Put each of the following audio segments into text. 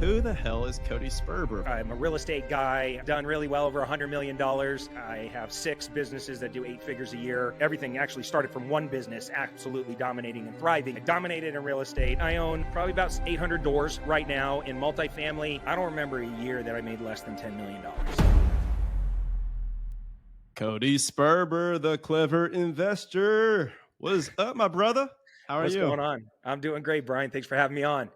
Who the hell is Cody Sperber? I'm a real estate guy, done really well, over $100 million. I have 6 businesses that do 8 figures a year. Everything actually started from one business, absolutely dominating and thriving. I dominated in real estate. I own probably about 800 doors right now in multifamily. I don't remember a year that I made less than $10 million. Cody Sperber, the clever investor. What is up, my brother? How are What's you? going on? I'm doing great, Brian. Thanks for having me on.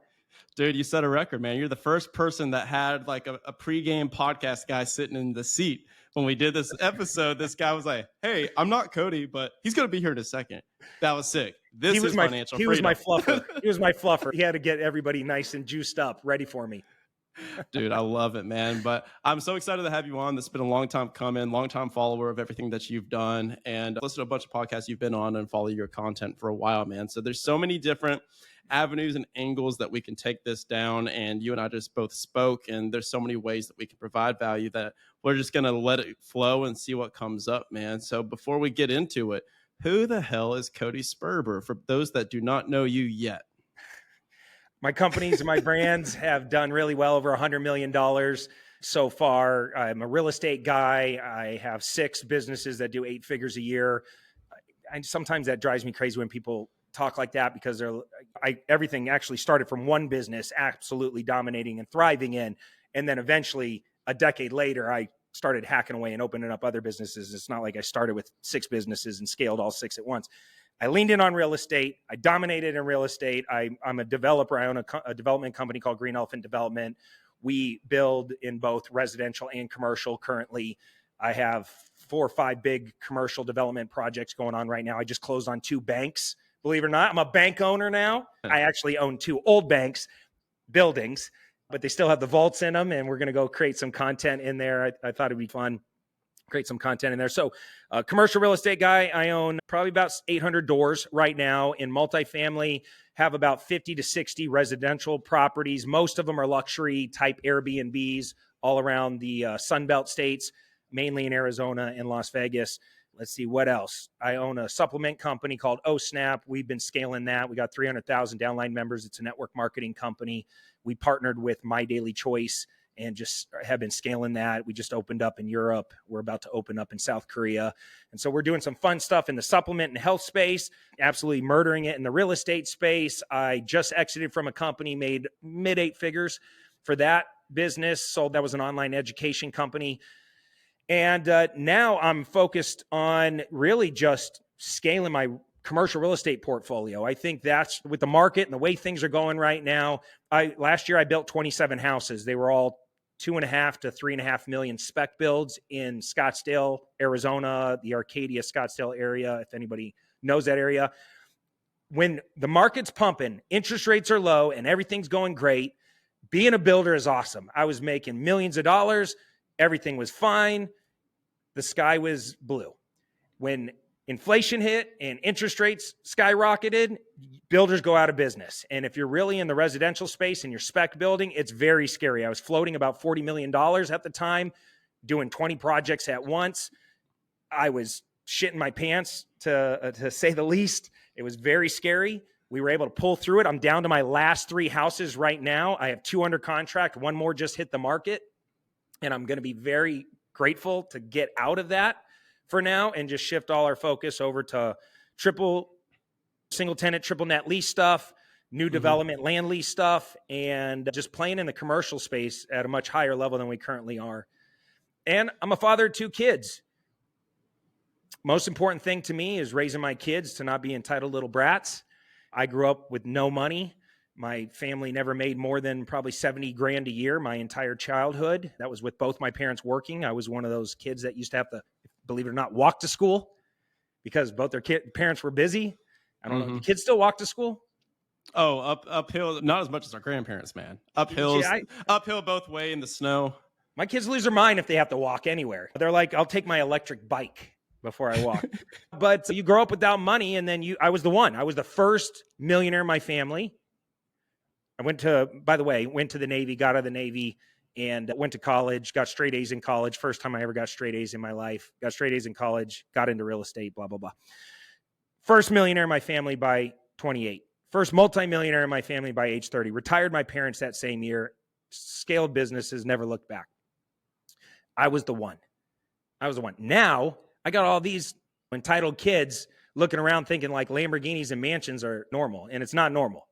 Dude, you set a record, man. You're the first person that had like a pregame podcast guy sitting in the seat. When we did this episode, this guy was like, hey, I'm not Cody, but he's going to be here in a second. That was sick. This is financial freedom. He was my fluffer. He was my fluffer. He had to get everybody nice and juiced up, ready for me. Dude, I love it, man. But I'm so excited to have you on. This has been a long time coming, long time follower of everything that you've done. And listen to a bunch of podcasts you've been on and follow your content for a while, man. So there's so many different avenues and angles that we can take this down. And you and I just both spoke. And there's so many ways that we can provide value that we're just going to let it flow and see what comes up, man. So before we get into it, who the hell is Cody Sperber for those that do not know you yet? My companies and my brands have done really well, over $100 million so far. I'm a real estate guy. I have 6 businesses that do 8 figures a year. And sometimes that drives me crazy when people talk like that, because everything actually started from one business, absolutely dominating and thriving in. And then eventually a decade later, I started hacking away and opening up other businesses. It's not like I started with 6 businesses and scaled all 6 at once. I leaned in on real estate. I dominated in real estate. I'm a developer. I own a development company called Green Elephant Development. We build in both residential and commercial currently. I have 4 or 5 big commercial development projects going on right now. I just closed on 2 banks. Believe it or not, I'm a bank owner now. I actually own 2 old banks buildings, but they still have the vaults in them, and we're going to go create some content in there. I thought it'd be fun. Create some content in there. So commercial real estate guy, I own probably about 800 doors right now in multifamily, have about 50 to 60 residential properties. Most of them are luxury type Airbnbs all around the Sunbelt states, mainly in Arizona and Las Vegas. Let's see, what else? I own a supplement company called OSnap. We've been scaling that. We got 300,000 downline members. It's a network marketing company. We partnered with My Daily Choice and just have been scaling that. We just opened up in Europe. We're about to open up in South Korea. And so we're doing some fun stuff in the supplement and health space, absolutely murdering it in the real estate space. I just exited from a company, made mid 8 figures for that business. So that was an online education company. And now I'm focused on really just scaling my commercial real estate portfolio. I think that's with the market and the way things are going right now. Last year I built 27 houses. They were all 2.5 to 3.5 million spec builds in Scottsdale, Arizona, the Arcadia, Scottsdale area, if anybody knows that area. When the market's pumping, interest rates are low, and everything's going great, being a builder is awesome. I was making millions of dollars. Everything was fine. The sky was blue. When inflation hit and interest rates skyrocketed, builders go out of business. And if you're really in the residential space and you're spec building, it's very scary. I was floating about $40 million at the time, doing 20 projects at once. I was shitting my pants, to say the least. It was very scary. We were able to pull through it. I'm down to my last 3 houses right now. I have 2 under contract. 1 more just hit the market. And I'm going to be very grateful to get out of that for now and just shift all our focus over to single tenant, triple net lease stuff, new development, land lease stuff, and just playing in the commercial space at a much higher level than we currently are. And I'm a father of 2 kids. Most important thing to me is raising my kids to not be entitled little brats. I grew up with no money. My family never made more than probably 70 grand a year my entire childhood. That was with both my parents working. I was one of those kids that used to have to, believe it or not, walk to school because both their parents were busy. I don't know. Do kids still walk to school? Oh, uphill, not as much as our grandparents, man. Uphill both way in the snow. My kids lose their mind if they have to walk anywhere. They're like, I'll take my electric bike before I walk. But you grow up without money, and then I was the first millionaire in my family. I went to the Navy, got out of the Navy, and went to college, got straight A's in college. First time I ever got straight A's in my life. Got straight A's in college, got into real estate, blah, blah, blah. First millionaire in my family by 28. First multimillionaire in my family by age 30. Retired my parents that same year. scaled businesses never looked back. I was the one. Now I got all these entitled kids looking around thinking like Lamborghinis and mansions are normal, and it's not normal.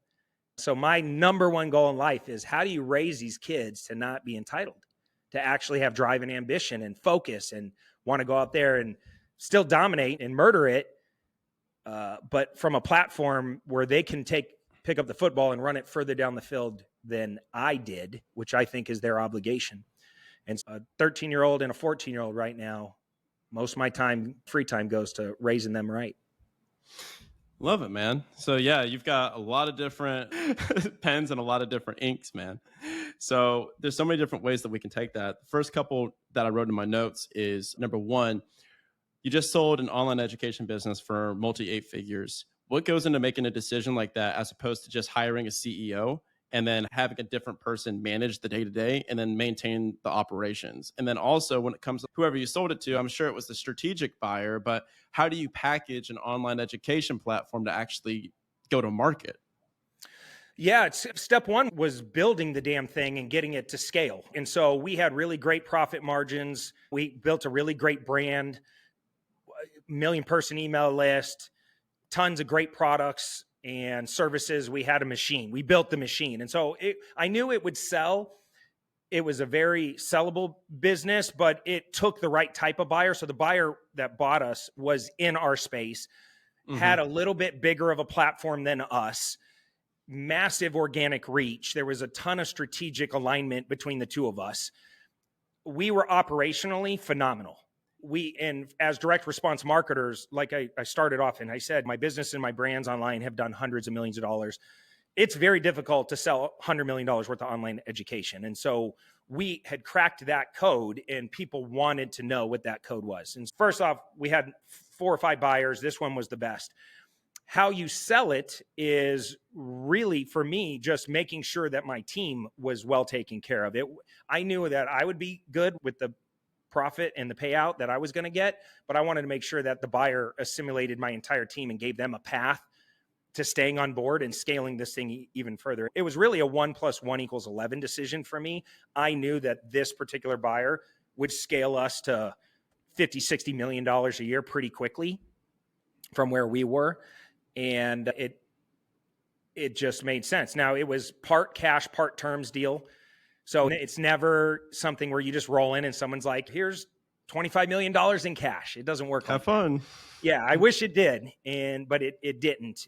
So my number one goal in life is, how do you raise these kids to not be entitled, to actually have drive and ambition and focus and want to go out there and still dominate and murder it, but from a platform where they can pick up the football and run it further down the field than I did, which I think is their obligation. And a 13-year-old and a 14-year-old right now, most of my time, free time, goes to raising them right. Love it, man. So yeah, you've got a lot of different pens and a lot of different inks, man. So there's so many different ways that we can take that. The first couple that I wrote in my notes is, number one, you just sold an online education business for multi 8 figures. What goes into making a decision like that, as opposed to just hiring a CEO and then having a different person manage the day-to-day and then maintain the operations? And then also, when it comes to whoever you sold it to, I'm sure it was the strategic buyer, but how do you package an online education platform to actually go to market? Yeah, step one was building the damn thing and getting it to scale. And so we had really great profit margins. We built a really great brand, million-person email list, tons of great products and services. We had a machine. We built the machine. And so I knew it would sell. It was a very sellable business, but it took the right type of buyer. So the buyer that bought us was in our space, had a little bit bigger of a platform than us, massive organic reach. There was a ton of strategic alignment between the two of us. We were operationally phenomenal. And as direct response marketers, like I started off and I said, my business and my brands online have done hundreds of millions of dollars. It's very difficult to sell $100 million worth of online education. And so we had cracked that code, and people wanted to know what that code was. And first off, we had 4 or 5 buyers. This one was the best. How you sell it is really, for me, just making sure that my team was well taken care of. I knew that I would be good with the profit and the payout that I was going to get, but I wanted to make sure that the buyer assimilated my entire team and gave them a path to staying on board and scaling this thing even further. It was really a 1 + 1 = 11 decision for me. I knew that this particular buyer would scale us to $50-60 million a year pretty quickly from where we were. And it just made sense. Now, it was part cash, part terms deal. So it's never something where you just roll in and someone's like, here's $25 million in cash. It doesn't work. Have fun. Yeah, I wish it did, but it didn't.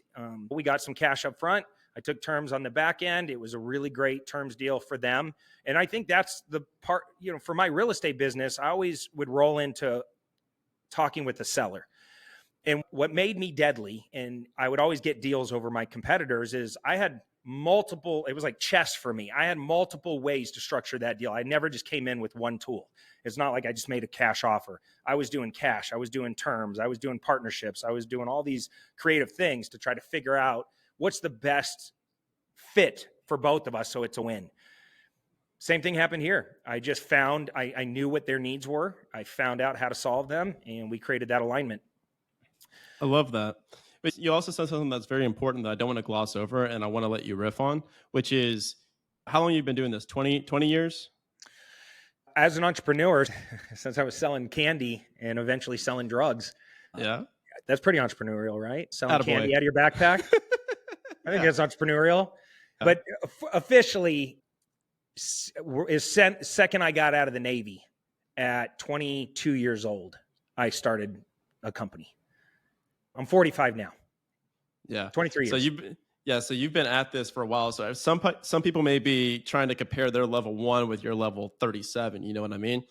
We got some cash up front. I took terms on the back end. It was a really great terms deal for them. And I think that's the part, for my real estate business, I always would roll into talking with the seller. And what made me deadly, and I would always get deals over my competitors, is I had multiple, it was like chess for me. I had multiple ways to structure that deal. I never just came in with one tool. It's not like I just made a cash offer. I was doing cash. I was doing terms. I was doing partnerships. I was doing all these creative things to try to figure out what's the best fit for both of us so it's a win. Same thing happened here. I just found, I knew what their needs were. I found out how to solve them, and we created that alignment. I love that. But you also said something that's very important that I don't want to gloss over, and I want to let you riff on, which is, how long have you been doing this? 20 years? As an entrepreneur, since I was selling candy and eventually selling drugs. Yeah. That's pretty entrepreneurial, right? Selling Attaboy. Candy out of your backpack. I think that's entrepreneurial. Yeah. But officially, second I got out of the Navy at 22 years old, I started a company. I'm 45 now. Yeah. 23 years. So you've been at this for a while. So some people may be trying to compare their level 1 with your level 37. You know what I mean?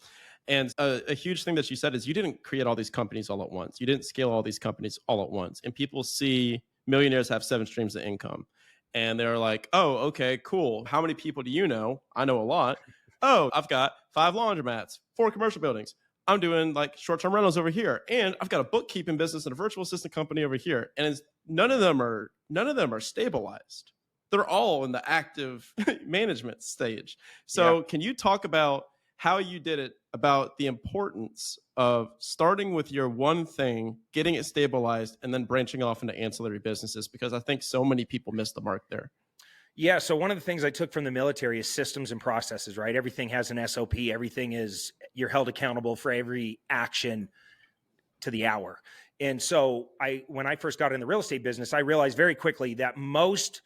And a huge thing that you said is you didn't create all these companies all at once. You didn't scale all these companies all at once. And people see millionaires have 7 streams of income. And they're like, oh, okay, cool. How many people do you know? I know a lot. Oh, I've got 5 laundromats, 4 commercial buildings. I'm doing like short-term rentals over here, and I've got a bookkeeping business and a virtual assistant company over here. And none of them are stabilized. They're all in the active management stage. So Can you talk about how you did it, about the importance of starting with your one thing, getting it stabilized, and then branching off into ancillary businesses? Because I think so many people miss the mark there. Yeah. So one of the things I took from the military is systems and processes, right? Everything has an SOP. Everything is, you're held accountable for every action to the hour. And so when I first got in the real estate business, I realized very quickly that most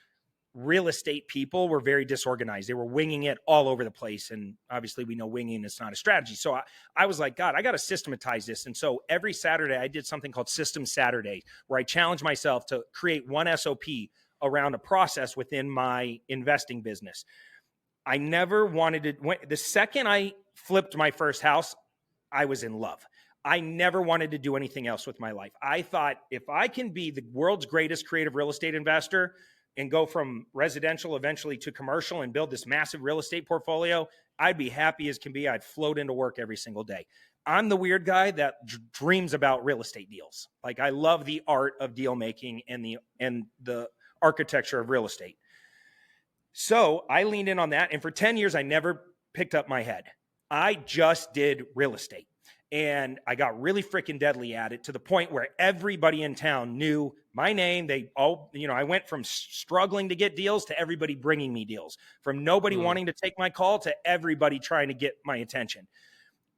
real estate people were very disorganized. They were winging it all over the place. And obviously we know winging is not a strategy. So I was like, God, I got to systematize this. And so every Saturday I did something called System Saturday, where I challenged myself to create one SOP around a process within my investing business. I never wanted to, the second I flipped my first house, I was in love. I never wanted to do anything else with my life. I thought, if I can be the world's greatest creative real estate investor and go from residential eventually to commercial and build this massive real estate portfolio, I'd be happy as can be. I'd float into work every single day. I'm the weird guy that dreams about real estate deals. Like, I love the art of deal making and the architecture of real estate. So I leaned in on that. And for 10 years, I never picked up my head. I just did real estate. And I got really freaking deadly at it, to the point where everybody in town knew my name. They all, I went from struggling to get deals to everybody bringing me deals, from nobody wanting to take my call to everybody trying to get my attention.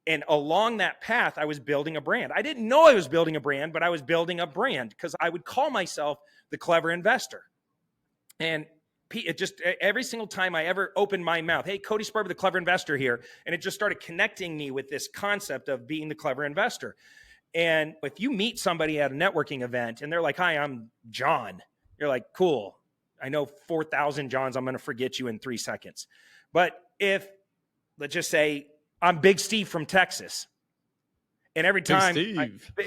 And along that path, I was building a brand. I didn't know I was building a brand, but I was building a brand because I would call myself the clever investor. And it just, every single time I ever opened my mouth, hey, Cody Sperber, the clever investor here. And it just started connecting me with this concept of being the clever investor. And if you meet somebody at a networking event and they're like, hi, I'm John, you're like, cool. I know 4,000 Johns. I'm going to forget you in 3 seconds. But if, let's just say, I'm Big Steve from Texas, and every time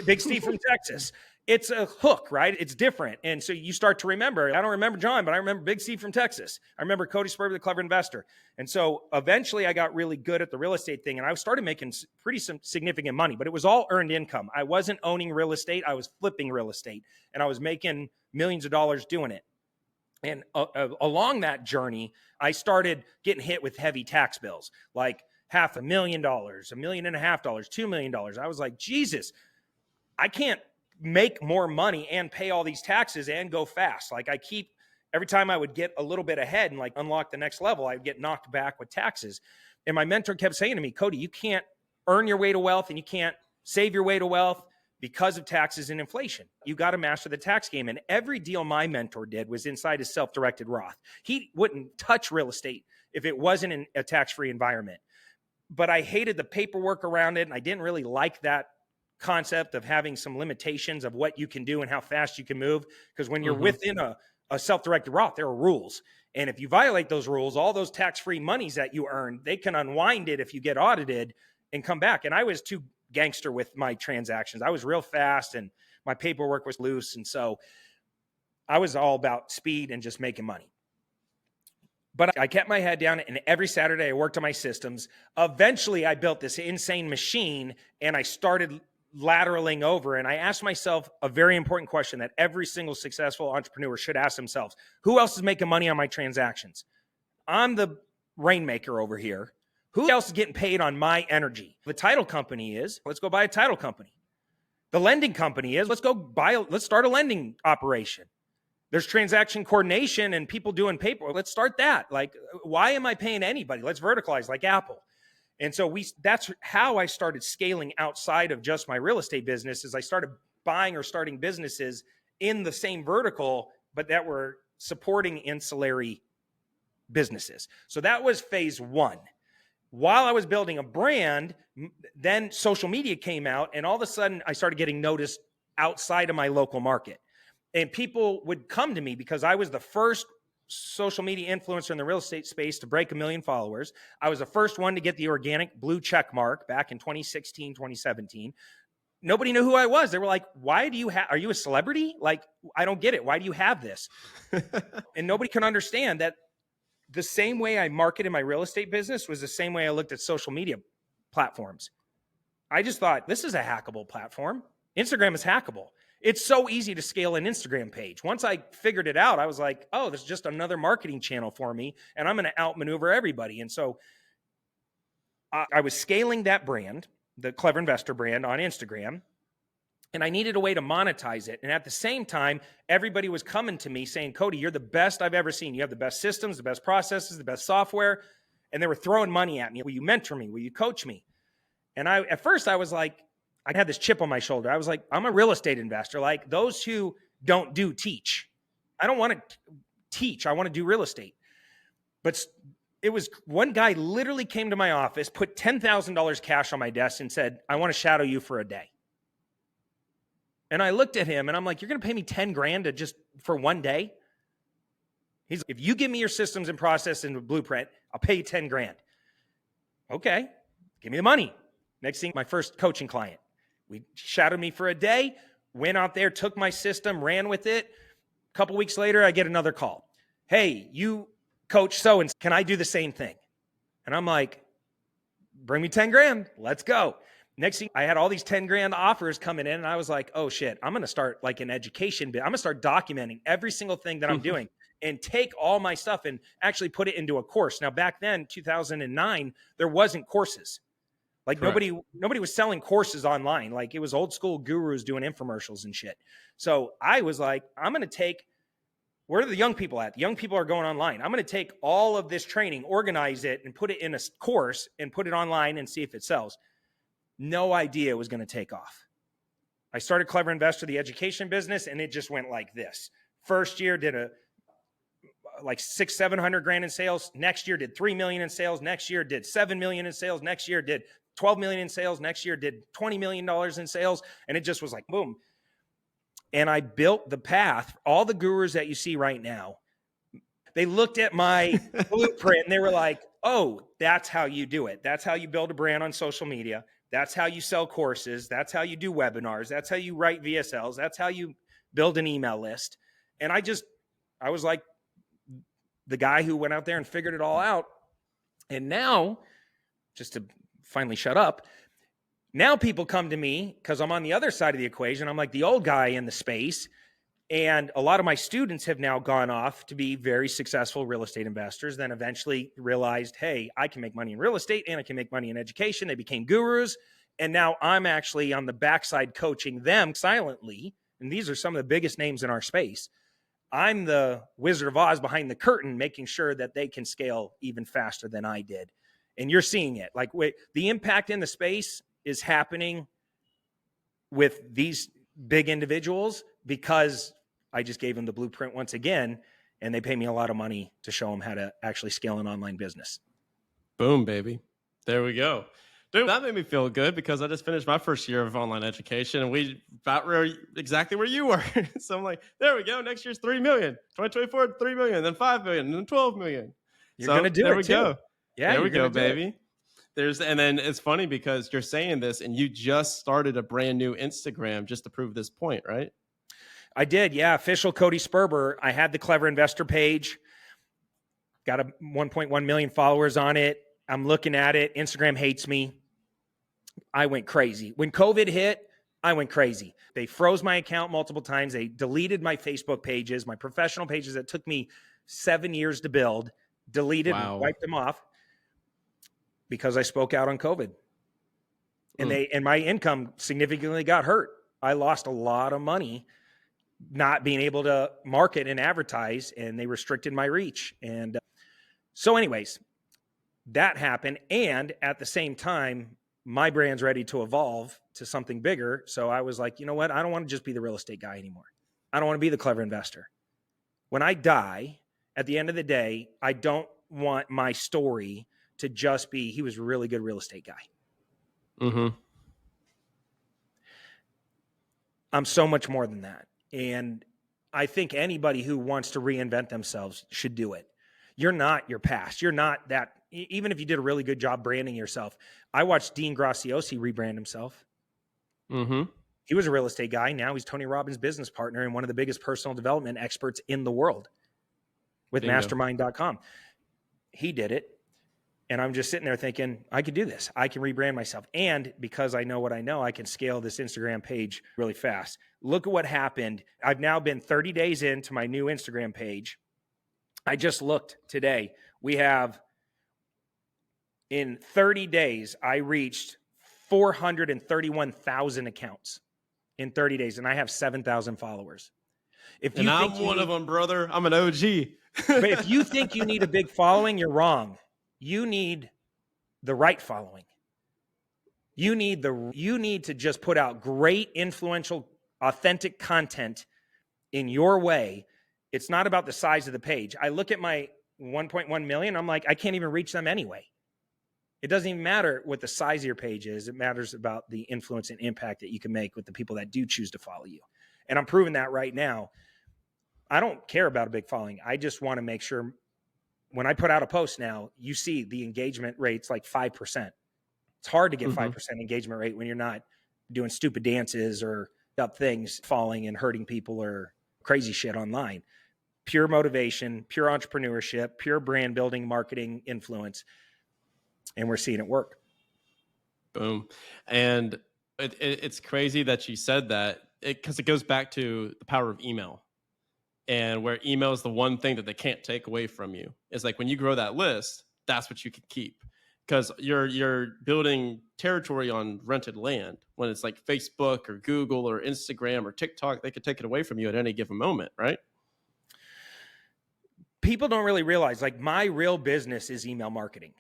Big Steve from Texas, it's a hook, right? It's different. And so you start to remember, I don't remember John, but I remember Big Steve from Texas. I remember Cody Sperber, the clever investor. And so eventually I got really good at the real estate thing, and I started making pretty significant money, but it was all earned income. I wasn't owning real estate. I was flipping real estate, and I was making millions of dollars doing it. And along that journey, I started getting hit with heavy tax bills, like $500,000, $1.5 million, $2 million. I was like, Jesus, I can't make more money and pay all these taxes and go fast. Like, every time I would get a little bit ahead and like unlock the next level, I'd get knocked back with taxes. And my mentor kept saying to me, Cody, you can't earn your way to wealth and you can't save your way to wealth because of taxes and inflation. You got to master the tax game. And every deal my mentor did was inside his self-directed Roth. He wouldn't touch real estate if it wasn't in a tax-free environment. But I hated the paperwork around it, and I didn't really like that concept of having some limitations of what you can do and how fast you can move. Because when you're within a self-directed Roth, there are rules. And if you violate those rules, all those tax-free monies that you earn, they can unwind it if you get audited and come back. And I was too gangster with my transactions. I was real fast and my paperwork was loose. And so I was all about speed and just making money. But I kept my head down, and every Saturday I worked on my systems. Eventually I built this insane machine, and I started lateraling over, and I asked myself a very important question that every single successful entrepreneur should ask themselves. Who else is making money on my transactions? I'm the rainmaker over here. Who else is getting paid on my energy? The title company is, let's go buy a title company. The lending company is, let's start a lending operation. There's transaction coordination and people doing paper. Let's start that. Like, why am I paying anybody? Let's verticalize like Apple. And so that's how I started scaling outside of just my real estate business. Is I started buying or starting businesses in the same vertical, but that were supporting ancillary businesses. So that was phase one. While I was building a brand, then social media came out, and all of a sudden I started getting noticed outside of my local market. And people would come to me because I was the first social media influencer in the real estate space to break 1 million followers. I was the first one to get the organic blue check mark back in 2016, 2017. Nobody knew who I was. They were like, are you a celebrity? Like, I don't get it. Why do you have this? And nobody can understand that the same way I marketed my real estate business was the same way I looked at social media platforms. I just thought, this is a hackable platform. Instagram is hackable. It's so easy to scale an Instagram page. Once I figured it out, I was like, oh, there's just another marketing channel for me, and I'm going to outmaneuver everybody. And so I was scaling that brand, the Clever Investor brand, on Instagram. And I needed a way to monetize it. And at the same time, everybody was coming to me saying, Cody, you're the best I've ever seen. You have the best systems, the best processes, the best software. And they were throwing money at me. Will you mentor me? Will you coach me? And at first I was like, I had this chip on my shoulder. I was like, I'm a real estate investor. Like, those who don't do teach. I don't want to teach. I want to do real estate. But it was one guy literally came to my office, put $10,000 cash on my desk and said, I want to shadow you for a day. And I looked at him and I'm like, you're going to pay me 10 grand to just for one day? He's like, if you give me your systems and process and blueprint, I'll pay you 10 grand. Okay, give me the money. Next thing, my first coaching client. We shadowed me for a day, went out there, took my system, ran with it. A couple weeks later, I get another call. Hey, you coach so-and-so, can I do the same thing? And I'm like, bring me 10 grand, let's go. Next thing, I had all these 10 grand offers coming in, and I was like, oh shit, I'm going to start like an education bit. I'm going to start documenting every single thing that I'm doing and take all my stuff and actually put it into a course. Now, back then, 2009, there wasn't courses. Like nobody was selling courses online. Like it was old school gurus doing infomercials and shit. So I was like, I'm going to take, where are the young people at? The young people are going online. I'm going to take all of this training, organize it, and put it in a course and put it online and see if it sells. No idea it was going to take off. I started Clever Investor, the education business, and it just went like this. First year did like 600-700 grand in sales. Next year did 3 million in sales. Next year did 7 million in sales. Next year did 12 million in sales. Next year did $20 million in sales. And it just was like, boom. And I built the path. All the gurus that you see right now, they looked at my blueprint and they were like, oh, that's how you do it. That's how you build a brand on social media. That's how you sell courses. That's how you do webinars. That's how you write VSLs. That's how you build an email list. And I was like the guy who went out there and figured it all out. And now, just to finally shut up, now people come to me because I'm on the other side of the equation. I'm like the old guy in the space. And a lot of my students have now gone off to be very successful real estate investors, then eventually realized, hey, I can make money in real estate and I can make money in education. They became gurus. And now I'm actually on the backside coaching them silently. And these are some of the biggest names in our space. I'm the Wizard of Oz behind the curtain, making sure that they can scale even faster than I did. And you're seeing it. Like the impact in the space is happening with these big individuals because I just gave them the blueprint once again, and they pay me a lot of money to show them how to actually scale an online business. Boom, baby. There we go. Dude, that made me feel good because I just finished my first year of online education and we about exactly where you were. So I'm like, there we go. Next year's 3 million, 2024, 3 million, then 5 million, then 12 million. You're going to do it. There we too. go. Yeah, there we go, baby. And then it's funny because you're saying this and you just started a brand new Instagram just to prove this point, right? I did. Yeah. Official Cody Sperber. I had the Clever Investor page, got a 1.1 million followers on it. I'm looking at it. Instagram hates me. I went crazy. When COVID hit, I went crazy. They froze my account multiple times. They deleted my Facebook pages, my professional pages that took me 7 years to build, deleted and wiped them off because I spoke out on COVID. And my income significantly got hurt. I lost a lot of money not being able to market and advertise, and they restricted my reach. And so anyways, that happened. And at the same time, my brand's ready to evolve to something bigger. So I was like, you know what? I don't want to just be the real estate guy anymore. I don't want to be the Clever Investor. When I die, at the end of the day, I don't want my story to just be, he was a really good real estate guy. Mm-hmm. I'm so much more than that. And I think anybody who wants to reinvent themselves should do it. You're not your past. You're not that. Even if you did a really good job branding yourself. I watched Dean Graciosi rebrand himself. Mm-hmm. He was a real estate guy. Now he's Tony Robbins' business partner and one of the biggest personal development experts in the world with mastermind.com. He did it. And I'm just sitting there thinking, I could do this. I can rebrand myself. And because I know what I know, I can scale this Instagram page really fast. Look at what happened. I've now been 30 days into my new Instagram page. I just looked today. We have, in 30 days, I reached 431,000 accounts in 30 days, and I have 7,000 followers. If And you I'm think one of them, brother. I'm an OG. but if you think you need a big following, you're wrong. You need the right following. You need to just put out great, influential, authentic content in your way. It's not about the size of the page. I look at my 1.1 million. I'm like, I can't even reach them anyway. It doesn't even matter what the size of your page is. It matters about the influence and impact that you can make with the people that do choose to follow you. And I'm proving that right now. I don't care about a big following. I just want to make sure when I put out a post now, you see the engagement rate's like 5%. It's hard to get 5% engagement rate when you're not doing stupid dances or up things falling and hurting people or crazy shit online. Pure motivation, pure entrepreneurship, pure brand building, marketing influence. And we're seeing it work. Boom. And it's crazy that you said that because it goes back to the power of email, and where email is the one thing that they can't take away from you. It's like when you grow that list, that's what you can keep, because you're building territory on rented land. When it's like Facebook or Google or Instagram or TikTok, they could take it away from you at any given moment, right? People don't really realize, like, my real business is email marketing.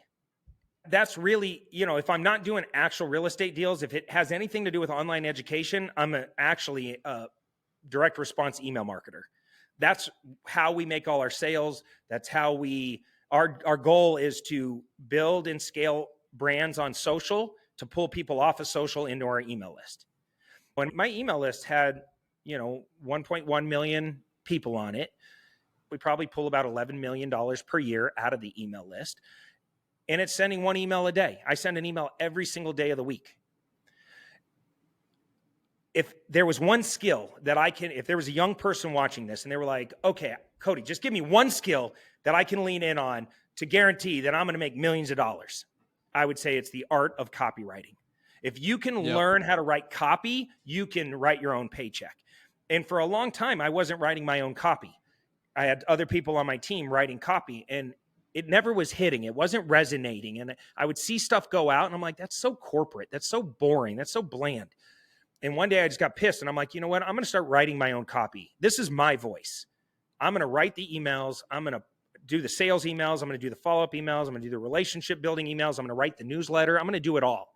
That's really, if I'm not doing actual real estate deals, if it has anything to do with online education, I'm actually a direct response email marketer. That's how we make all our sales. That's how our goal is to build and scale brands on social to pull people off of social into our email list. When my email list had, 1.1 million people on it, we probably pull about $11 million per year out of the email list. And it's sending one email a day. I send an email every single day of the week. If there was one skill that if there was a young person watching this and they were like, okay, Cody, just give me one skill that I can lean in on to guarantee that I'm going to make millions of dollars, I would say it's the art of copywriting. If you can learn how to write copy, you can write your own paycheck. And for a long time, I wasn't writing my own copy. I had other people on my team writing copy, and it never was hitting. It wasn't resonating. And I would see stuff go out, and I'm like, that's so corporate. That's so boring. That's so bland. And one day I just got pissed, and I'm like, you know what? I'm going to start writing my own copy. This is my voice. I'm going to write the emails. I'm going to do the sales emails. I'm going to do the follow-up emails. I'm going to do the relationship building emails. I'm going to write the newsletter. I'm going to do it all.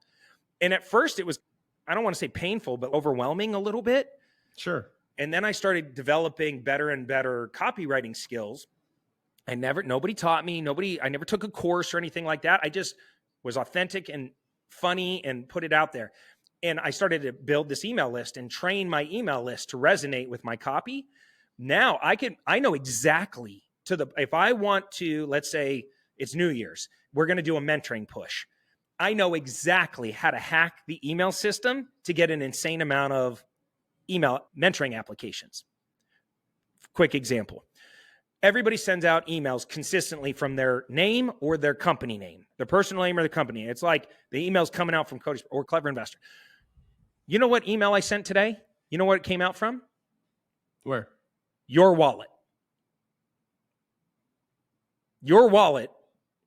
And at first it was, I don't want to say painful, but overwhelming a little bit. Sure. And then I started developing better and better copywriting skills. Nobody taught me. I never took a course or anything like that. I just was authentic and funny and put it out there. And I started to build this email list and train my email list to resonate with my copy. Now I know exactly if I want to, let's say it's New Year's, we're going to do a mentoring push. I know exactly how to hack the email system to get an insane amount of email mentoring applications. Quick example. Everybody sends out emails consistently from their name or their company name, their personal name or the company. It's like the email's coming out from Cody or Clever Investor. You know what email I sent today? You know what it came out from? Where? Your Wallet. Your Wallet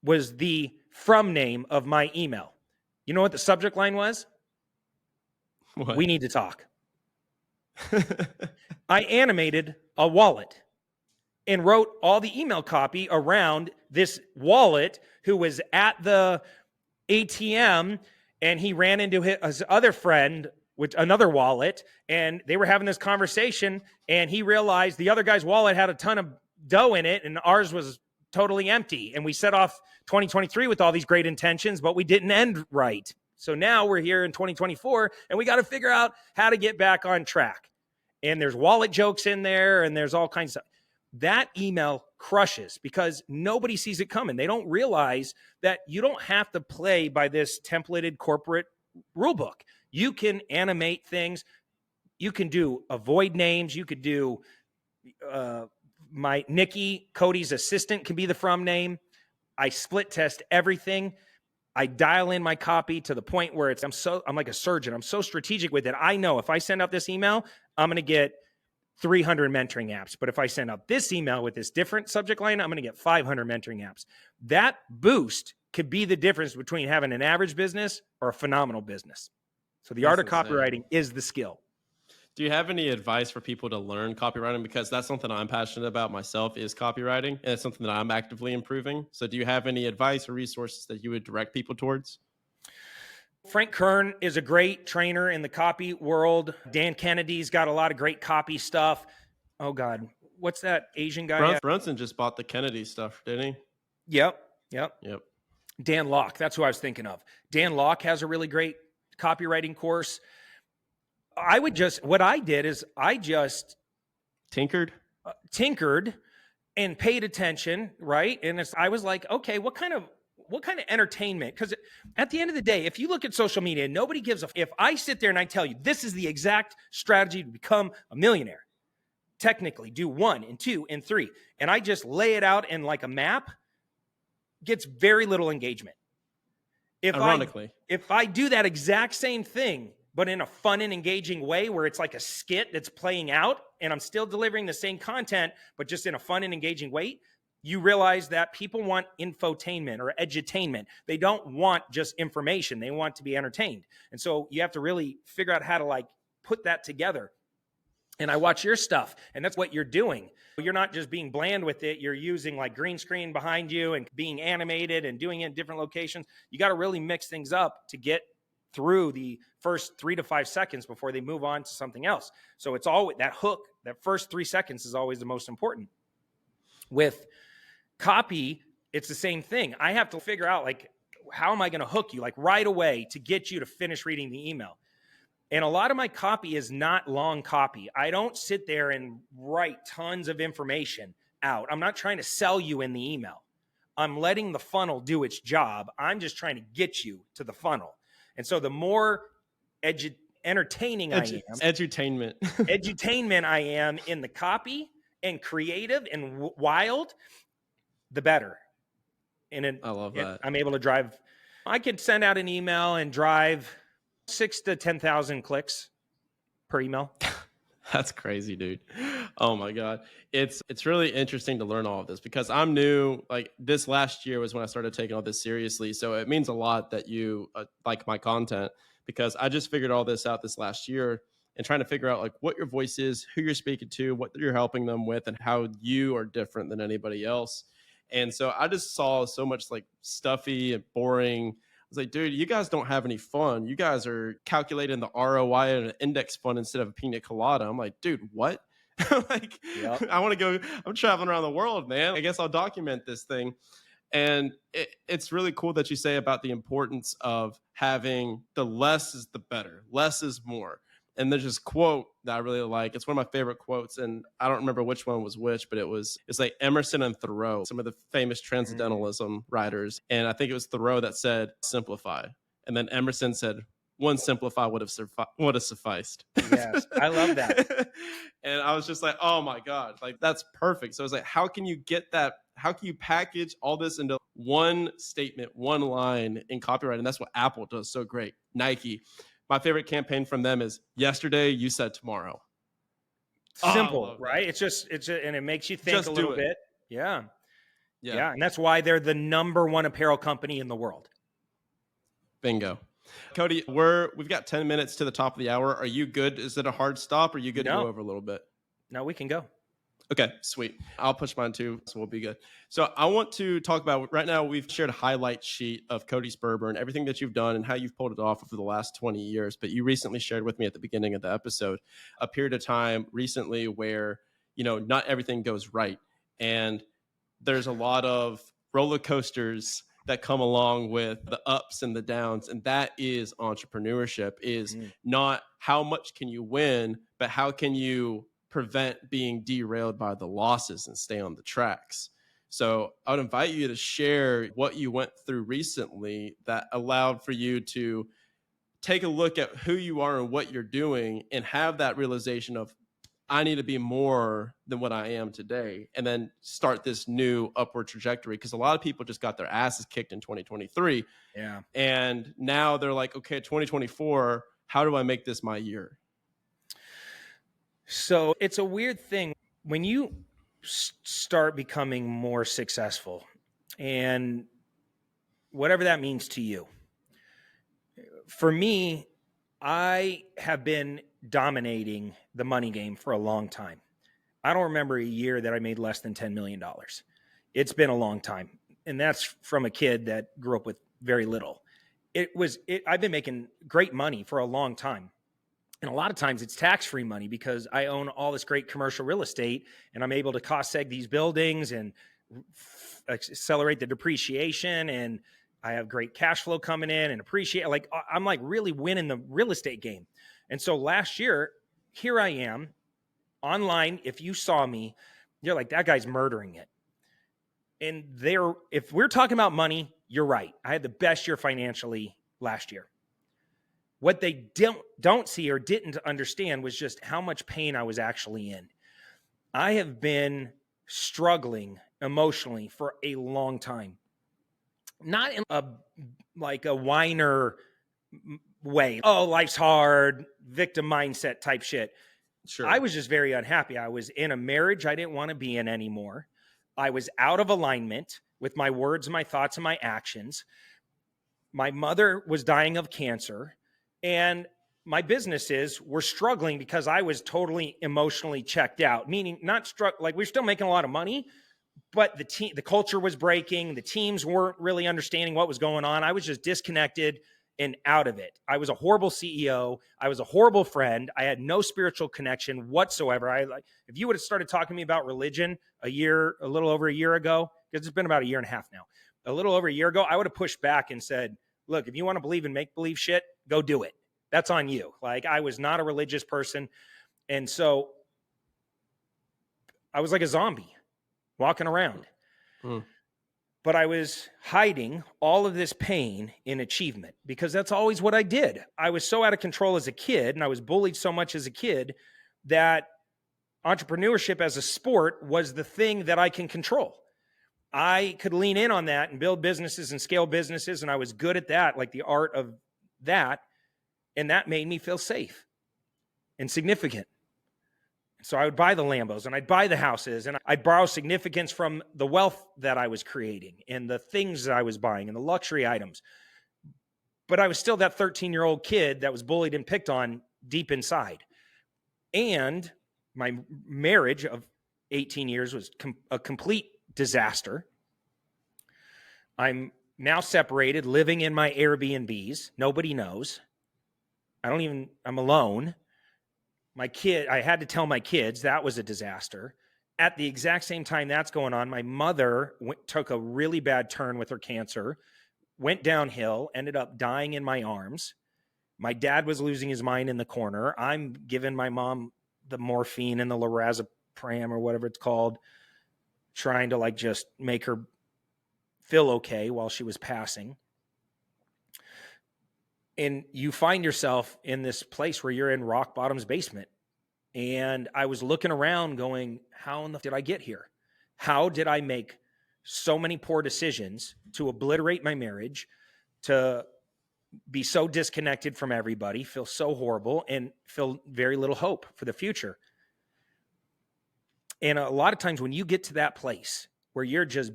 was the from name of my email. You know what the subject line was? What? We need to talk. I animated a wallet and wrote all the email copy around this wallet who was at the ATM, and he ran into his other friend with another wallet, and they were having this conversation, and he realized the other guy's wallet had a ton of dough in it and ours was totally empty. And we set off 2023 with all these great intentions, but we didn't end right. So now we're here in 2024 and we got to figure out how to get back on track. And there's wallet jokes in there and there's all kinds of stuff. That email crushes because nobody sees it coming. They don't realize that you don't have to play by this templated corporate rule book. You can animate things. You can do avoid names. You could do my Nikki, Cody's assistant, can be the from name. I split test everything. I dial in my copy to the point where I'm like a surgeon. I'm so strategic with it. I know if I send out this email, I'm going to get 300 mentoring apps. But if I send out this email with this different subject line, I'm going to get 500 mentoring apps. That boost could be the difference between having an average business or a phenomenal business. So the art of copywriting is the skill. Do you have any advice for people to learn copywriting? Because that's something I'm passionate about myself is copywriting, and it's something that I'm actively improving. So do you have any advice or resources that you would direct people towards? Frank Kern is a great trainer in the copy world. Dan Kennedy's got a lot of great copy stuff. Oh God, what's that Asian guy? Brunson just bought the Kennedy stuff, didn't he? Yep, yep. Yep. Dan Locke, that's who I was thinking of. Dan Locke has a really great copywriting course. What I did is I just Tinkered. tinkered and paid attention, right? And I was like, okay, what kind of entertainment? Because at the end of the day, if you look at social media, nobody gives a. If I sit there and I tell you this is the exact strategy to become a millionaire, technically do 1 and 2 and 3, and I just lay it out in like a map, gets very little engagement. Ironically, if I do that exact same thing, but in a fun and engaging way where it's like a skit that's playing out and I'm still delivering the same content, but just in a fun and engaging way, you realize that people want infotainment or edutainment. They don't want just information. They want to be entertained. And so you have to really figure out how to like put that together. And I watch your stuff, and that's what you're doing. You're not just being bland with it. You're using like green screen behind you and being animated and doing it in different locations. You got to really mix things up to get through the first 3 to 5 seconds before they move on to something else. So it's always that hook, that first 3 seconds is always the most important. With copy, it's the same thing. I have to figure out like, how am I going to hook you like right away to get you to finish reading the email? And a lot of my copy is not long copy. I don't sit there and write tons of information out. I'm not trying to sell you in the email. I'm letting the funnel do its job. I'm just trying to get you to the funnel. And so the more entertaining I am, edutainment I am in the copy and creative and wild, the better. And I love that. I'm able to drive. I could send out an email and drive 6,000 to 10,000 clicks per email. That's crazy, dude. Oh my God. It's really interesting to learn all of this because I'm new. Like this last year was when I started taking all this seriously. So it means a lot that you like my content because I just figured all this out this last year and trying to figure out like what your voice is, who you're speaking to, what you're helping them with, and how you are different than anybody else. And so I just saw so much like stuffy and boring. I was like, dude, you guys don't have any fun. You guys are calculating the ROI in an index fund instead of a pina colada. I'm like, dude, what? Like, yep. I want to go. I'm traveling around the world, man. I guess I'll document this thing. And it's really cool that you say about the importance of having the less is the better. Less is more. And there's this quote that I really like. It's one of my favorite quotes. And I don't remember which one was which, but it's like Emerson and Thoreau, some of the famous transcendentalism writers. And I think it was Thoreau that said, simplify. And then Emerson said, one simplify would have sufficed. Yes, I love that. And I was just like, oh my God, like that's perfect. So I was like, how can you get that? How can you package all this into one statement, one line in copyright? And that's what Apple does so great. Nike. My favorite campaign from them is yesterday, you said tomorrow. Simple, right? And it makes you think just a little bit. Yeah. And that's why they're the #1 apparel company in the world. Bingo. Cody, we've got 10 minutes to the top of the hour. Are you good? Is it a hard stop? Or are you good to go over a little bit? No, we can go. Okay, sweet. I'll push mine too, so we'll be good. So I want to talk about right now, we've shared a highlight sheet of Cody Sperber and everything that you've done and how you've pulled it off for the last 20 years. But you recently shared with me at the beginning of the episode a period of time recently where, not everything goes right. And there's a lot of roller coasters that come along with the ups and the downs. And that is entrepreneurship, is not how much can you win, but how can you prevent being derailed by the losses and stay on the tracks. So I would invite you to share what you went through recently that allowed for you to take a look at who you are and what you're doing and have that realization of, I need to be more than what I am today, and then start this new upward trajectory. Because a lot of people just got their asses kicked in 2023. Yeah. And now they're like, okay, 2024, how do I make this my year? So it's a weird thing when you start becoming more successful, and whatever that means to you. For me, I have been dominating the money game for a long time. I don't remember a year that I made less than $10 million. It's been a long time. And that's from a kid that grew up with very little. I've been making great money for a long time. And a lot of times it's tax-free money because I own all this great commercial real estate and I'm able to cost seg these buildings and accelerate the depreciation. And I have great cash flow coming in and appreciate, like, I'm like really winning the real estate game. And so last year, here I am online. If you saw me, you're like, that guy's murdering it. And if we're talking about money, you're right. I had the best year financially last year. What they don't see or didn't understand was just how much pain I was actually in. I have been struggling emotionally for a long time. Not in a whiner way. Oh, life's hard, victim mindset type shit. Sure. I was just very unhappy. I was in a marriage I didn't want to be in anymore. I was out of alignment with my words, my thoughts, and my actions. My mother was dying of cancer, and my businesses were struggling because I was totally emotionally checked out, meaning not like we're still making a lot of money, but the culture was breaking. The teams weren't really understanding what was going on. I was just disconnected and out of it. I was a horrible CEO. I was a horrible friend. I had no spiritual connection whatsoever. If you would have started talking to me about religion a little over a year ago, because it's been about a year and a half now, a little over a year ago, I would have pushed back and said, look, if you want to believe in make-believe shit, go do it. That's on you. Like, I was not a religious person. And so I was like a zombie walking around. But I was hiding all of this pain in achievement because that's always what I did. I was so out of control as a kid, and I was bullied so much as a kid that entrepreneurship as a sport was the thing that I can control. I could lean in on that and build businesses and scale businesses, and I was good at that, like the art of that, and that made me feel safe and significant. So I would buy the Lambos and I'd buy the houses and I'd borrow significance from the wealth that I was creating and the things that I was buying and the luxury items. But I was still that 13-year-old kid that was bullied and picked on deep inside. And my marriage of 18 years was a complete disaster. I'm now separated, living in my Airbnbs. Nobody knows. I'm alone. My kid, I had to tell my kids that was a disaster. At the exact same time that's going on, my mother took a really bad turn with her cancer, went downhill, ended up dying in my arms. My dad was losing his mind in the corner. I'm giving my mom the morphine and the lorazepam or whatever it's called, trying to just make her feel okay while she was passing. And you find yourself in this place where you're in rock bottom's basement. And I was looking around going, how in the did I get here? How did I make so many poor decisions to obliterate my marriage, to be so disconnected from everybody, feel so horrible, and feel very little hope for the future? And a lot of times when you get to that place where you're just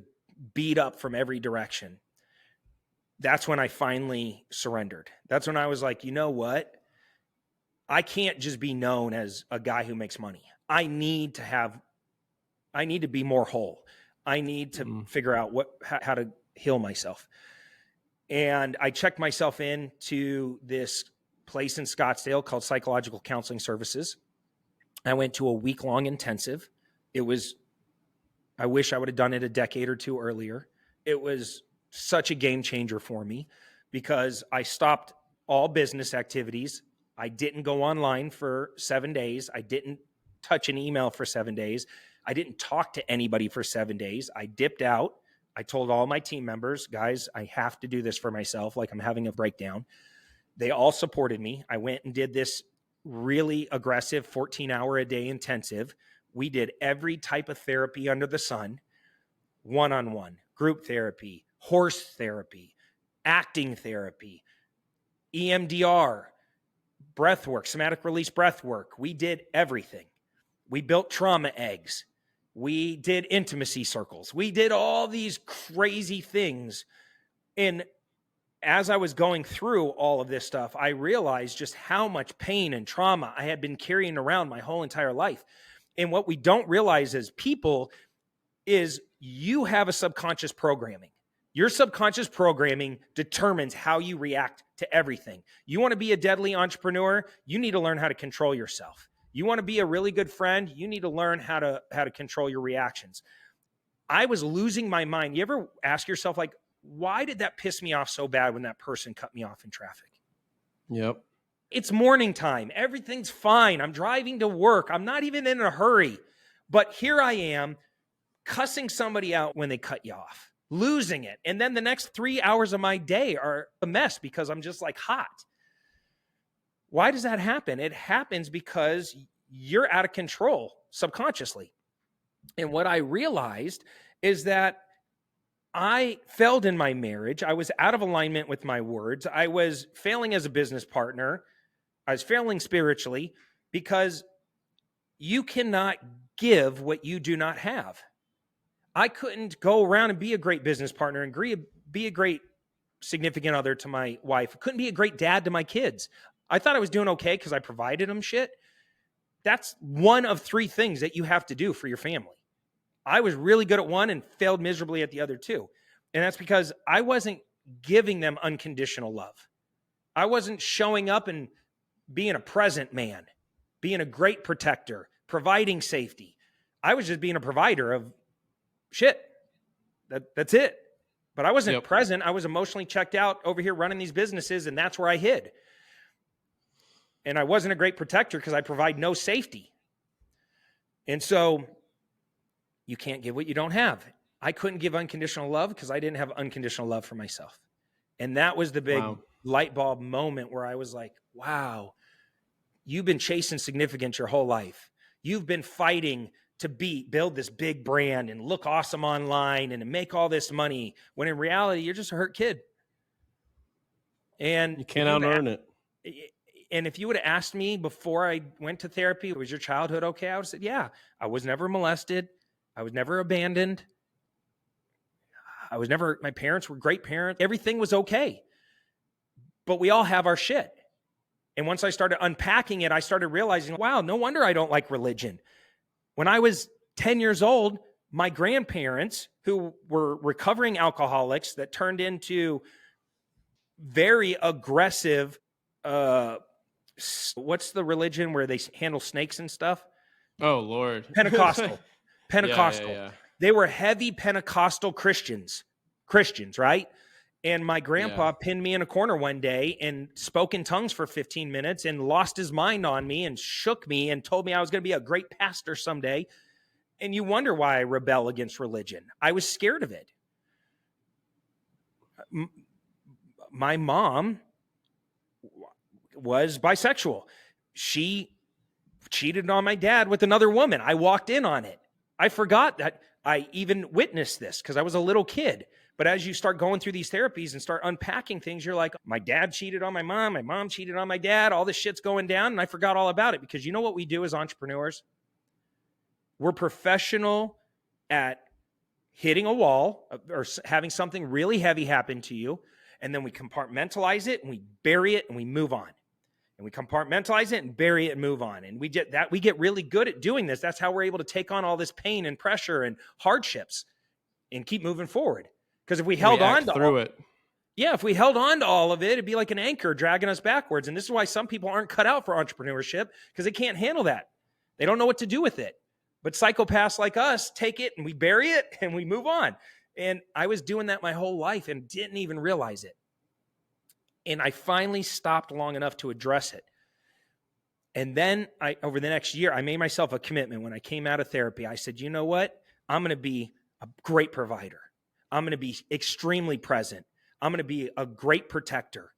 beat up from every direction, that's when I finally surrendered. That's when I was like, you know what? I can't just be known as a guy who makes money. I need to be more whole. I need to figure out how to heal myself. And I checked myself into this place in Scottsdale called Psychological Counseling Services. I went to a week-long intensive. I wish I would have done it a decade or two earlier. It was such a game changer for me because I stopped all business activities. I didn't go online for 7 days. I didn't touch an email for 7 days. I didn't talk to anybody for 7 days. I dipped out. I told all my team members, guys, I have to do this for myself. Like, I'm having a breakdown. They all supported me. I went and did this really aggressive 14-hour-a-day intensive. We did every type of therapy under the sun, one-on-one, group therapy, horse therapy, acting therapy, EMDR, breath work, somatic release breath work. We did everything. We built trauma eggs. We did intimacy circles. We did all these crazy things. And as I was going through all of this stuff, I realized just how much pain and trauma I had been carrying around my whole entire life. And what we don't realize as people is you have a subconscious programming. Your subconscious programming determines how you react to everything. You want to be a deadly entrepreneur, you need to learn how to control yourself. You want to be a really good friend, you need to learn how to control your reactions. I was losing my mind. You ever ask yourself, like, why did that piss me off so bad when that person cut me off in traffic? Yep. It's morning time. Everything's fine. I'm driving to work. I'm not even in a hurry. But here I am cussing somebody out when they cut you off, losing it. And then the next 3 hours of my day are a mess because I'm just like hot. Why does that happen? It happens because you're out of control subconsciously. And what I realized is that I failed in my marriage. I was out of alignment with my words. I was failing as a business partner. I was failing spiritually because you cannot give what you do not have. I couldn't go around and be a great business partner and be a great significant other to my wife. I couldn't be a great dad to my kids. I thought I was doing okay because I provided them shit. That's one of 3 things that you have to do for your family. I was really good at one and failed miserably at the other 2. And that's because I wasn't giving them unconditional love. I wasn't showing up and being a present man, being a great protector, providing safety. I was just being a provider of shit. That's it. But I wasn't present. I was emotionally checked out over here running these businesses, and that's where I hid. And I wasn't a great protector because I provide no safety. And so you can't give what you don't have. I couldn't give unconditional love because I didn't have unconditional love for myself. And that was the big light bulb moment where I was like, wow, you've been chasing significance your whole life. You've been fighting to build this big brand and look awesome online and to make all this money, when in reality, you're just a hurt kid. And you can't unearn it. And if you would have asked me before I went to therapy, was your childhood okay? I would have said, yeah, I was never molested. I was never abandoned. My parents were great parents. Everything was okay. But we all have our shit. And once I started unpacking it, I started realizing, wow, no wonder I don't like religion. When I was 10 years old, my grandparents, who were recovering alcoholics that turned into very aggressive, what's the religion where they handle snakes and stuff? Oh, Lord. Pentecostal. Yeah. They were heavy Pentecostal Christians, right? And my grandpa pinned me in a corner one day and spoke in tongues for 15 minutes and lost his mind on me and shook me and told me I was going to be a great pastor someday. And you wonder why I rebel against religion. I was scared of it. My mom was bisexual. She cheated on my dad with another woman. I walked in on it. I forgot that I even witnessed this because I was a little kid. But as you start going through these therapies and start unpacking things, you're like, my dad cheated on my mom cheated on my dad, all this shit's going down, and I forgot all about it. Because you know what we do as entrepreneurs? We're professional at hitting a wall or having something really heavy happen to you, and then we compartmentalize it, and we bury it, and we move on. And we compartmentalize it and bury it and move on. And we get really good at doing this. That's how we're able to take on all this pain and pressure and hardships and keep moving forward. Because if we held on to all of it, it'd be like an anchor dragging us backwards. And this is why some people aren't cut out for entrepreneurship, because they can't handle that. They don't know what to do with it. But psychopaths like us take it and we bury it and we move on. And I was doing that my whole life and didn't even realize it. And I finally stopped long enough to address it. And then over the next year, I made myself a commitment. When I came out of therapy, I said, you know what? I'm going to be a great provider. I'm going to be extremely present. I'm going to be a great protector.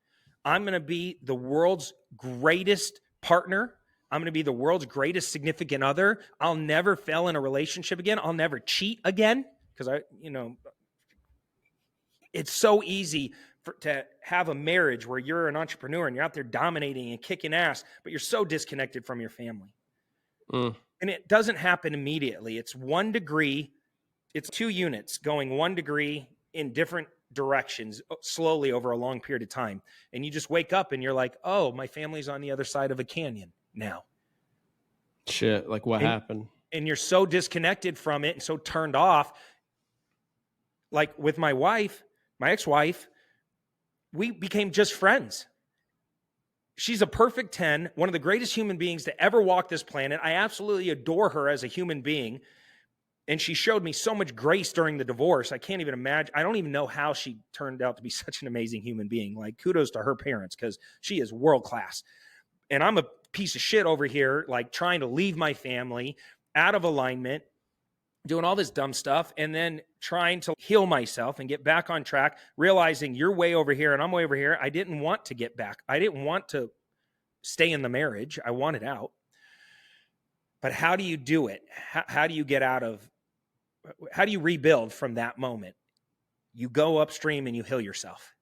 I'm going to be the world's greatest partner. I'm going to be the world's greatest significant other. I'll never fail in a relationship again. I'll never cheat again, because it's so easy to have a marriage where you're an entrepreneur and you're out there dominating and kicking ass, but you're so disconnected from your family. And it doesn't happen immediately. It's 1 degree. It's 2 units going 1 degree in different directions slowly over a long period of time. And you just wake up and you're like, oh, my family's on the other side of a canyon now. Shit, like what happened? And you're so disconnected from it and so turned off. Like with my wife, my ex-wife, we became just friends. She's a perfect 10, one of the greatest human beings to ever walk this planet. I absolutely adore her as a human being. And she showed me so much grace during the divorce. I can't even imagine. I don't even know how she turned out to be such an amazing human being. Like, kudos to her parents, because she is world class. And I'm a piece of shit over here, like trying to leave my family out of alignment, doing all this dumb stuff, and then trying to heal myself and get back on track, realizing you're way over here and I'm way over here. I didn't want to get back. I didn't want to stay in the marriage. I wanted out. But how do you do it? How do you get out of, how do you rebuild from that moment? You go upstream and you heal yourself.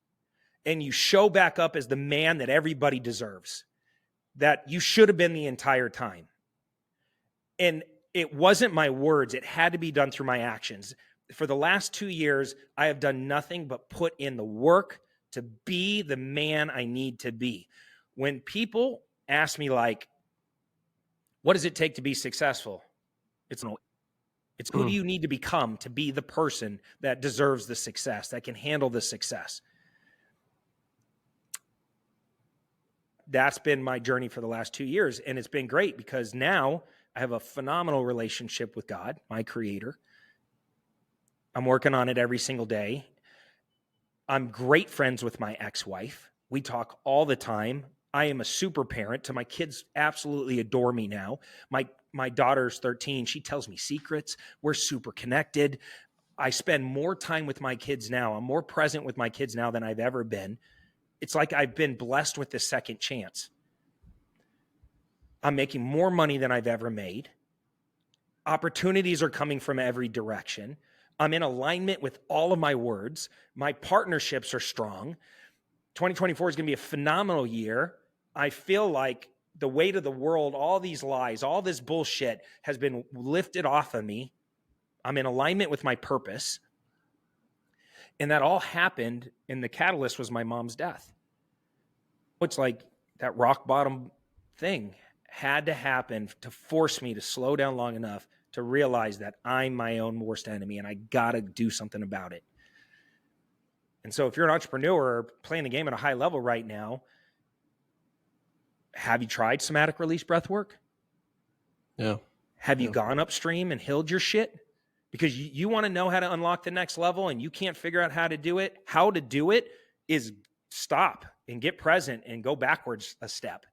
And you show back up as the man that everybody deserves, that you should have been the entire time. And it wasn't my words. It had to be done through my actions. For the last 2 years, I have done nothing but put in the work to be the man I need to be. When people ask me, like, what does it take to be successful? It's who do you need to become to be the person that deserves the success, that can handle the success? That's been my journey for the last 2 years. And it's been great because now I have a phenomenal relationship with God, my creator. I'm working on it every single day. I'm great friends with my ex-wife. We talk all the time. I am a super parent to my kids. Absolutely adore me now. My daughter's 13. She tells me secrets. We're super connected. I spend more time with my kids now. I'm more present with my kids now than I've ever been. It's like I've been blessed with this second chance. I'm making more money than I've ever made. Opportunities are coming from every direction. I'm in alignment with all of my words. My partnerships are strong. 2024 is going to be a phenomenal year. I feel like the weight of the world, all these lies, all this bullshit has been lifted off of me. I'm in alignment with my purpose. And that all happened, and the catalyst was my mom's death. It's like that rock bottom thing had to happen to force me to slow down long enough to realize that I'm my own worst enemy and I got to do something about it. And so if you're an entrepreneur playing the game at a high level right now, have you tried somatic release breath work? Yeah. Have you gone upstream and healed your shit? Because you want to know how to unlock the next level and you can't figure out how to do it. How to do it is stop and get present and go backwards a step.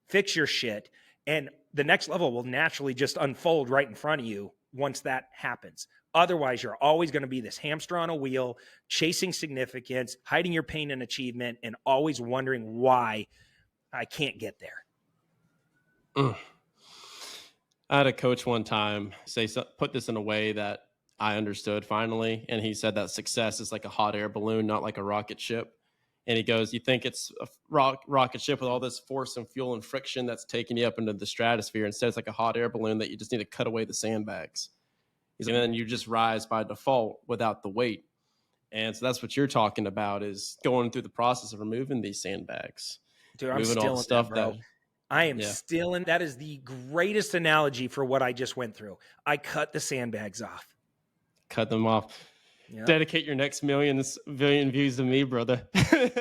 Fix your shit. And the next level will naturally just unfold right in front of you once that happens. Otherwise, you're always going to be this hamster on a wheel, chasing significance, hiding your pain and achievement, and always wondering why I can't get there. I had a coach one time put this in a way that I understood finally. And he said that success is like a hot air balloon, not like a rocket ship. And he goes, you think it's a rocket ship with all this force and fuel and friction that's taking you up into the stratosphere. Instead, it's like a hot air balloon that you just need to cut away the sandbags. And then you just rise by default without the weight. And so that's what you're talking about, is going through the process of removing these sandbags. Dude, I'm still in that, bro. I am still in. That is the greatest analogy for what I just went through. I cut the sandbags off. Cut them off. Yep. Dedicate your next billion views to me, brother.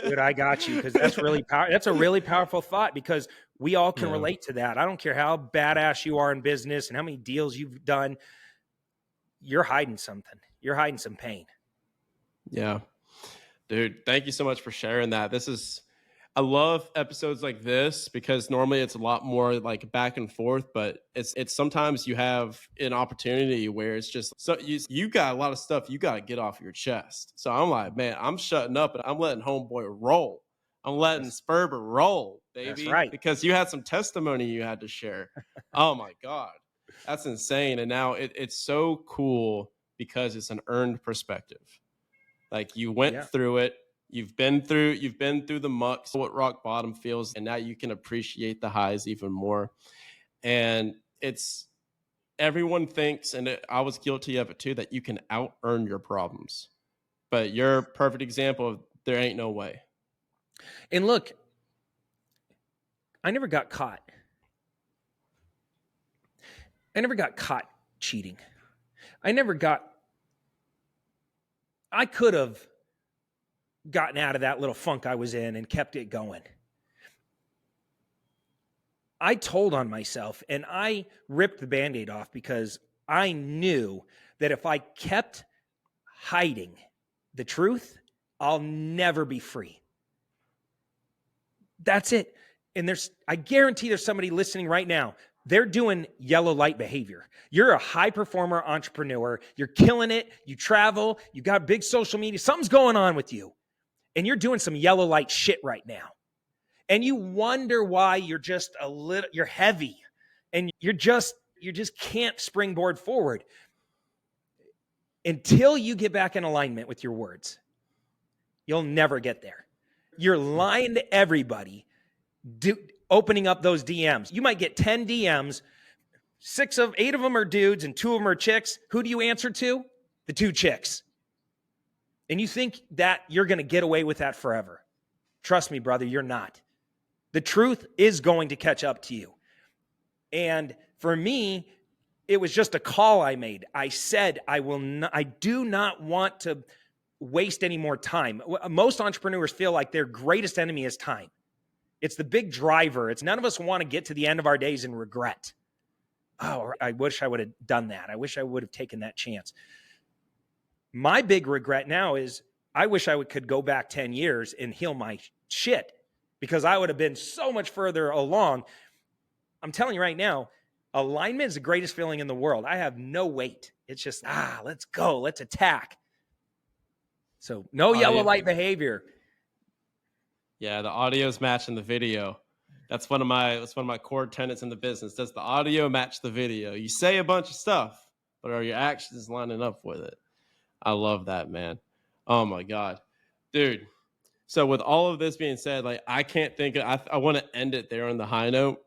Dude, I got you, because that's really that's a really powerful thought, because we all can relate to that. I don't care how badass you are in business and how many deals you've done. You're hiding something. You're hiding some pain. Yeah. Dude, thank you so much for sharing that. I love episodes like this because normally it's a lot more like back and forth, but it's sometimes you have an opportunity where it's just, so you got a lot of stuff you got to get off your chest. So I'm like, man, I'm shutting up and I'm letting homeboy roll. I'm letting Sperber roll, baby. That's right. Because you had some testimony you had to share. Oh my God. That's insane. And now it's so cool because it's an earned perspective. Like you went through it. You've been through the muck, so what rock bottom feels, and now you can appreciate the highs even more. And everyone thinks, and I was guilty of it too, that you can out earn your problems. but you're a perfect example of there ain't no way. And look, I never got caught. I never got caught cheating. I could have gotten out of that little funk I was in and kept it going. I told on myself and I ripped the Band-Aid off because I knew that if I kept hiding the truth, I'll never be free. That's it. And I guarantee there's somebody listening right now. They're doing yellow light behavior. You're a high performer entrepreneur. You're killing it. You travel. You got big social media. Something's going on with you. And you're doing some yellow light shit right now. And you wonder why you're just you're heavy and you just can't springboard forward until you get back in alignment with your words. You'll never get there. You're lying to everybody, opening up those DMs. You might get 10 DMs, 8 of them are dudes and 2 of them are chicks. Who do you answer to? The 2 chicks. And you think that you're going to get away with that forever. Trust me, brother, you're not. The truth is going to catch up to you. And for me, it was just a call I made. I said, I do not want to waste any more time. Most entrepreneurs feel like their greatest enemy is time. It's the big driver. It's none of us want to get to the end of our days and regret. Oh, I wish I would have done that. I wish I would have taken that chance. My big regret now is I wish I could go back 10 years and heal my shit, because I would have been so much further along. I'm telling you right now, alignment is the greatest feeling in the world. I have no weight. It's just, let's go. Let's attack. So no yellow light behavior. Yeah, the audio's matching the video. That's one of my core tenets in the business. Does the audio match the video? You say a bunch of stuff, but are your actions lining up with it? I love that, man. Oh my God, dude. So with all of this being said, like I can't think of, I want to end it there on the high note.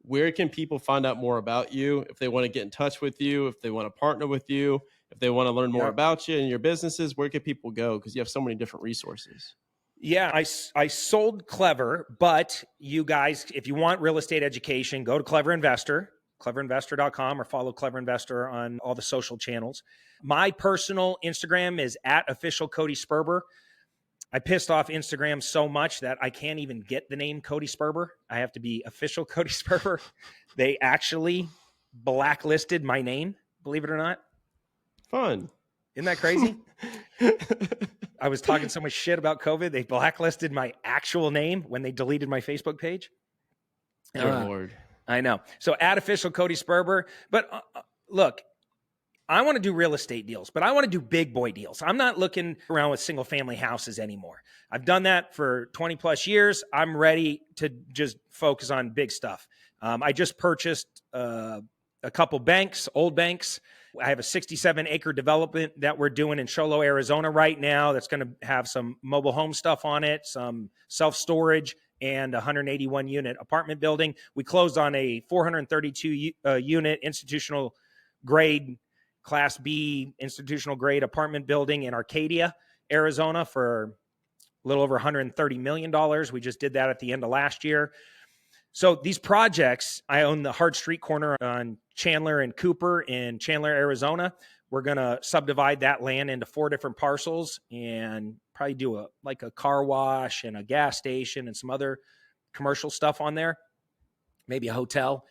Where can people find out more about you? If they want to get in touch with you, if they want to partner with you, if they want to learn more about you and your businesses, where can people go? Because you have so many different resources. Yeah, I sold Clever, but you guys, if you want real estate education, go to Clever Investor, cleverinvestor.com, or follow Clever Investor on all the social channels. My personal Instagram is @official Cody Sperber. I pissed off Instagram so much that I can't even get the name Cody Sperber. I have to be official Cody Sperber. They actually blacklisted my name, believe it or not. Fun. Isn't that crazy? I was talking so much shit about COVID. They blacklisted my actual name when they deleted my Facebook page. Dear Lord. I know. So @official Cody Sperber. But look, I want to do real estate deals, but I want to do big boy deals. I'm not looking around with single family houses anymore. I've done that for 20 plus years. I'm ready to just focus on big stuff. I just purchased a couple banks, old banks. I have a 67-acre development that we're doing in Sholo, Arizona right now that's going to have some mobile home stuff on it, some self-storage, and a 181-unit apartment building. We closed on a 432-unit institutional grade, Class B institutional grade apartment building in Arcadia, Arizona for a little over $130 million. We just did that at the end of last year. So these projects, I own the Hard Street corner on Chandler and Cooper in Chandler, Arizona. We're going to subdivide that land into 4 different parcels and probably do a car wash and a gas station and some other commercial stuff on there, maybe a hotel.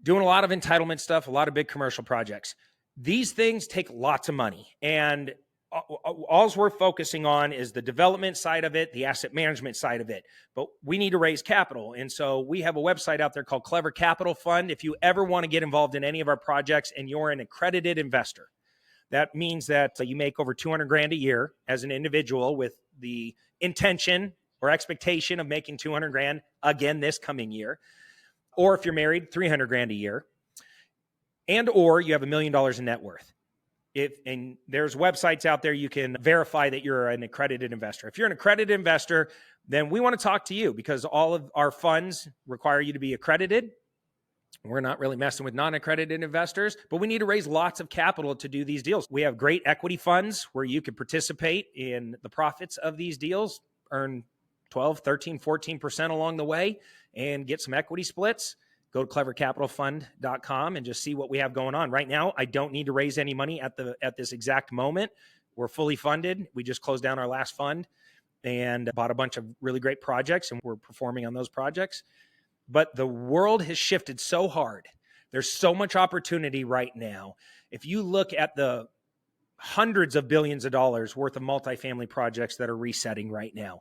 Doing a lot of entitlement stuff, a lot of big commercial projects. These things take lots of money, and all we're focusing on is the development side of it, the asset management side of it. But we need to raise capital, and so we have a website out there called Clever Capital Fund. If you ever want to get involved in any of our projects and you're an accredited investor, that means that you make over $200,000 a year as an individual with the intention or expectation of making $200,000 again this coming year. Or if you're married, $300,000 a year, or you have $1 million in net worth. And there's websites out there you can verify that you're an accredited investor. If you're an accredited investor, then we want to talk to you because all of our funds require you to be accredited. We're not really messing with non-accredited investors, but we need to raise lots of capital to do these deals. We have great equity funds where you can participate in the profits of these deals, earn 12, 13, 14% along the way, and get some equity splits. Go to clevercapitalfund.com and just see what we have going on. Right now, I don't need to raise any money at this exact moment. We're fully funded. We just closed down our last fund and bought a bunch of really great projects, and we're performing on those projects. But the world has shifted so hard. There's so much opportunity right now. If you look at the hundreds of billions of dollars worth of multifamily projects that are resetting right now,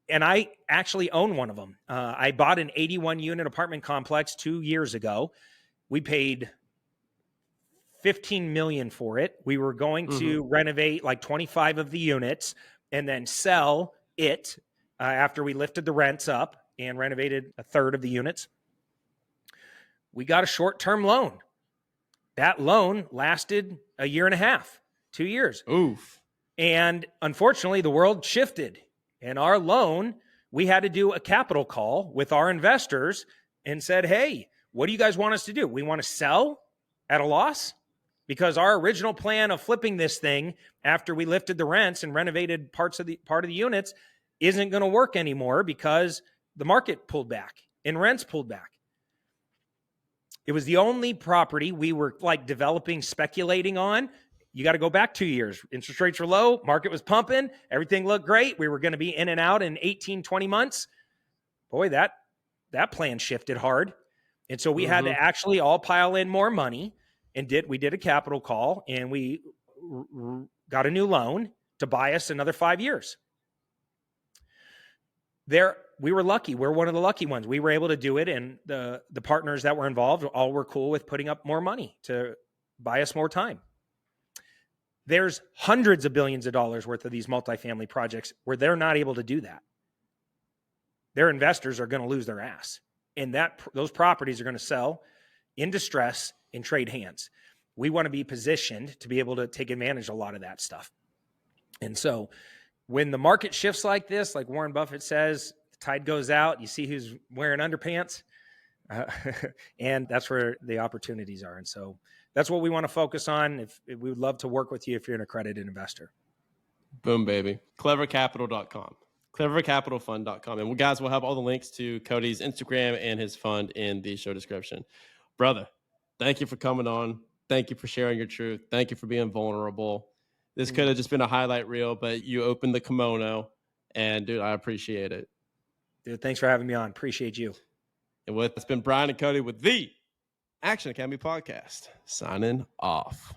and I actually own one of them. I bought an 81 unit apartment complex 2 years ago. We paid $15 million for it. We were going to renovate like 25 of the units and then sell it after we lifted the rents up and renovated a third of the units. We got a short-term loan. That loan lasted a year and a half, 2 years. Oof. And unfortunately, the world shifted. And our loan, we had to do a capital call with our investors and said, hey, what do you guys want us to do? We want to sell at a loss? Because our original plan of flipping this thing after we lifted the rents and renovated part of the units isn't going to work anymore because the market pulled back and rents pulled back. It was the only property we were like developing, speculating on. You got to go back 2 years. Interest rates were low. Market was pumping. Everything looked great. We were going to be in and out in 18, 20 months. Boy, that plan shifted hard. And so we had to actually all pile in more money and we did a capital call and we got a new loan to buy us another 5 years. We were lucky. We're one of the lucky ones. We were able to do it. And the partners that were involved all were cool with putting up more money to buy us more time. There's hundreds of billions of dollars worth of these multifamily projects where they're not able to do that. Their investors are going to lose their ass. And those properties are going to sell in distress and trade hands. We want to be positioned to be able to take advantage of a lot of that stuff. And so when the market shifts like this, like Warren Buffett says, the tide goes out, you see who's wearing underpants. And that's where the opportunities are. And so that's what we want to focus on. If we would love to work with you if you're an accredited investor. Boom, baby. Clevercapital.com. Clevercapitalfund.com. And guys, we'll have all the links to Cody's Instagram and his fund in the show description. Brother, thank you for coming on. Thank you for sharing your truth. Thank you for being vulnerable. This could have just been a highlight reel, but you opened the kimono. And, dude, I appreciate it. Dude, thanks for having me on. Appreciate you. And it's been Brian and Cody with the Action Academy podcast. Signing off.